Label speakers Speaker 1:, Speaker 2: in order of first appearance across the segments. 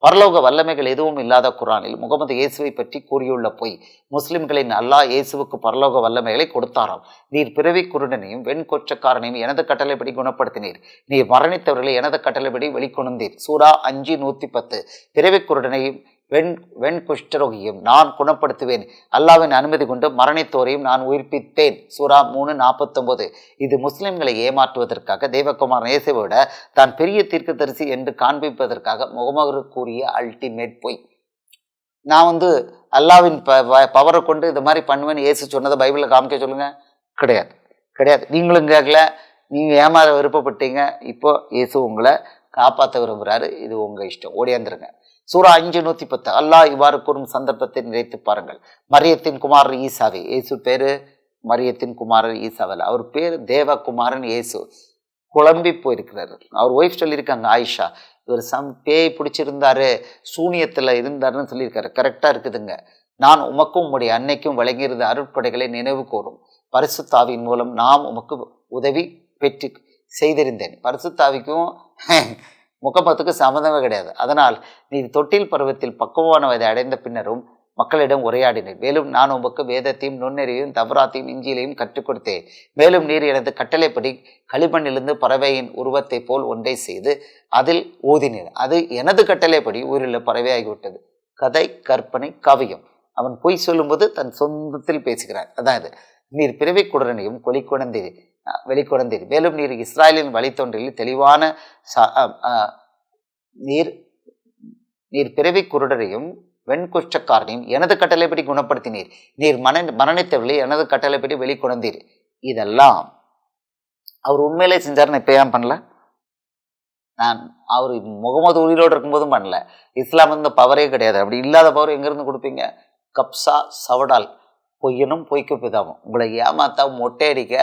Speaker 1: பரலோக வல்லமைகள் எதுவும் இல்லாத குரானில் முகமது இயேசுவை பற்றி கூறியுள்ள பொய். முஸ்லிம்களின் அல்லாஹ் இயேசுவுக்கு பரலோக வல்லமைகளை கொடுத்தாராம். நீர் பிறவி குருடனையும் வெண்கொற்றக்காரனையும் எனது கட்டளைப்படி குணப்படுத்தினீர். நீர் மரணித்தவர்களை எனது கட்டளைப்படி வெளிக்கொணர்ந்தீர். சூரா 5:110. பிறவி குருடனையும் வெண்குஷ்டரோகியும் நான் குணப்படுத்துவேன். அல்லாவின் அனுமதி கொண்டு மரணித்தோரையும் நான் உயிர்ப்பித்தேன். சூரா 3:49. இது முஸ்லிம்களை ஏமாற்றுவதற்காக தேவகுமார் இயேசுவோட தான் பெரிய தீர்க்கதரிசி என்று காண்பிப்பதற்காக முகமது கூறிய அல்டிமேட் பொய். நான் அல்லாவின் பவரை கொண்டு இது மாதிரி பண்ணுவேன் இயேசு சொன்னதை பைபிளில் காமிக்க சொல்லுங்க. கிடையாது, கிடையாது. நீங்களும் கேட்கல, நீங்கள் ஏமாற விருப்பப்பட்டீங்க. இப்போ இயேசு உங்களை காப்பாற்ற விரும்புகிறாரு. இது உங்கள் இஷ்டம், ஓடியாந்துருங்க. சூரா 5:110. அல்லாஹ் இவ்வாறு கூறும் சந்தர்ப்பத்தை நினைத்து பாருங்கள். மரியத்தின் குமாரர் ஈசாவே. இயேசு பேரு மரியத்தின் குமாரர் ஈசாவில், அவர் பேர் தேவகுமாரன் இயேசு. குழம்பி போயிருக்கிறாரு. அவர் ஒய்ஃப் சொல்லியிருக்காங்க ஆயிஷா, இவர் பேய் பிடிச்சிருந்தாரு, சூனியத்தில் இருந்தாருன்னு சொல்லியிருக்காரு. கரெக்டாக இருக்குதுங்க. நான் உமக்கும் உம்முடைய அன்னைக்கும் வழங்கியிருந்த அருட்படைகளை நினைவு கூறும். பரிசுத்தாவின் மூலம் நாம் உமக்கு உதவி பெற்று செய்திருந்தேன். பரிசுத்தாவிக்கும் முகமதுக்கு சம்மந்தமே கிடையாது. அதனால் நீ தொட்டில் பருவத்தில் பக்குவமான வயதை அடைந்த பின்னரும் மக்களிடம் உரையாடினேன். மேலும் நான் உமக்கு வேதத்தையும் நுண்ணறிவையும் தவறாத்தையும் இஞ்சியிலையும் கற்றுக் கொடுத்தேன். மேலும் நீர் எனது கட்டளைப்படி களிமண்ணிலிருந்து பறவையின் உருவத்தை போல் ஒன்றை செய்து அதில் ஊதினேன். அது எனது கட்டளைப்படி ஊரில் பறவையாகிவிட்டது. கதை, கற்பனை, காவியம். அவன் பொய் சொல்லும்போது தன் சொந்தத்தில் பேசுகிறான். அதாவது நீர் பிறவி குடரனையும் வெளிக்கொணர்ந்தீர். மேலும் நீர் இஸ்ராயலின் வழித்தொன்றில் தெளிவான நீர் பிறவி குருடரையும் வெண்குஷ்டக்காரனையும் எனது கட்டளைப்படி குணப்படுத்தினீர். நீர் மரணித்தவர்களை எனது கட்டளைப்படி வெளிக்கொணர்ந்தீர். இதெல்லாம் அவர் உண்மையிலே செஞ்சாருன்னு இப்போ ஏன் பண்ணல? அவர் முகமது உயிரோடு இருக்கும்போதும் பண்ணல. இஸ்லாம் பவரே கிடையாது. அப்படி இல்லாத பவர் எங்கேருந்து கொடுப்பீங்க? கப்சா சவடால், பொய்யனும் பொய்க்கு பிதாவும். உங்களை ஏமாத்தா மொட்டையடிக்க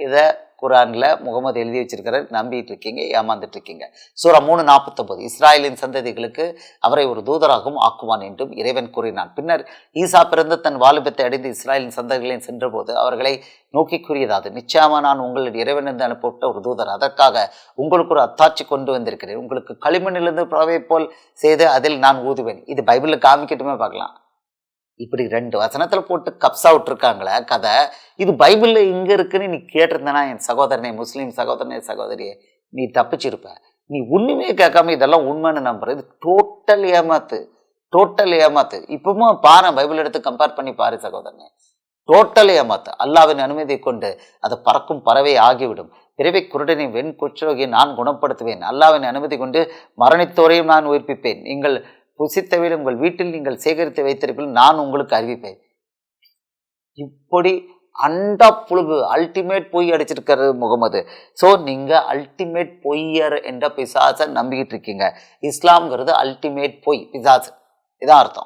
Speaker 1: இதை குரானில் முகமது எழுதி வச்சிருக்கிற நம்பிட்டு இருக்கீங்க, ஏமாந்துட்டு இருக்கீங்க. சூரா 3:49. இஸ்ராயலின் சந்ததிகளுக்கு அவரை ஒரு தூதராகவும் ஆக்குவான் என்றும் இறைவன் கூறினான். பின்னர் ஈசா பிறந்து தன் வாலிபத்தை அடைந்து இஸ்ராயலின் சந்ததிகளில் சென்றபோது அவர்களை நோக்கி கூறியதாவது, நிச்சயமா நான் உங்களுடைய இறைவன் என்று அனுப்பப்பட்ட ஒரு தூதர். அதற்காக உங்களுக்கு ஒரு அத்தாட்சி கொண்டு வந்திருக்கிறேன். உங்களுக்கு களிமண்ணிலிருந்து பறவை போல் செய்து அதில் நான் ஊதுவேன். இது பைபிளில் காமிக்கட்டுமே, பார்க்கலாம். இப்படி 2 வசனத்தில் போட்டு கப்ஸா விட்டுருக்காங்களே கதை. இது பைபிளில் இங்கே இருக்குன்னு நீ கேட்டிருந்தேனா என் சகோதரனே, முஸ்லீம் சகோதரனே, சகோதரியே, நீ தப்பிச்சிருப்ப. நீ ஒன்றுமே கேட்காம இதெல்லாம் உண்மைன்னு நம்புற. இது டோட்டல் ஏமாத்து. இப்பவும் பாரு, பைபிள் எடுத்து கம்பேர் பண்ணி பாரு சகோதரனே. டோட்டல் ஏமாத்து. அல்லாவின் அனுமதி கொண்டு அது பறக்கும் பறவை ஆகிவிடும். பிறவை குருடனை வெண்குஷ்டரோகியை நான் குணப்படுத்துவேன். அல்லாவின் அனுமதி கொண்டு மரணித்தோரையும் நான் உயிர்ப்பிப்பேன். நீங்கள் புசித்தவையில் உங்கள் வீட்டில் நீங்கள் சேகரித்து வைத்திருப்பீர்கள் நான் உங்களுக்கு அறிவிப்பேன். இப்படி அண்டா புழுகு அல்டிமேட் பொய் அடிச்சிருக்கிறது முகமது. ஸோ நீங்கள் அல்டிமேட் பொய்யர் என்ற பிசாசை நம்பிக்கிட்டு இருக்கீங்க. இஸ்லாம்ங்கிறது அல்டிமேட் பொய், பிசாசு. இதான் அர்த்தம்.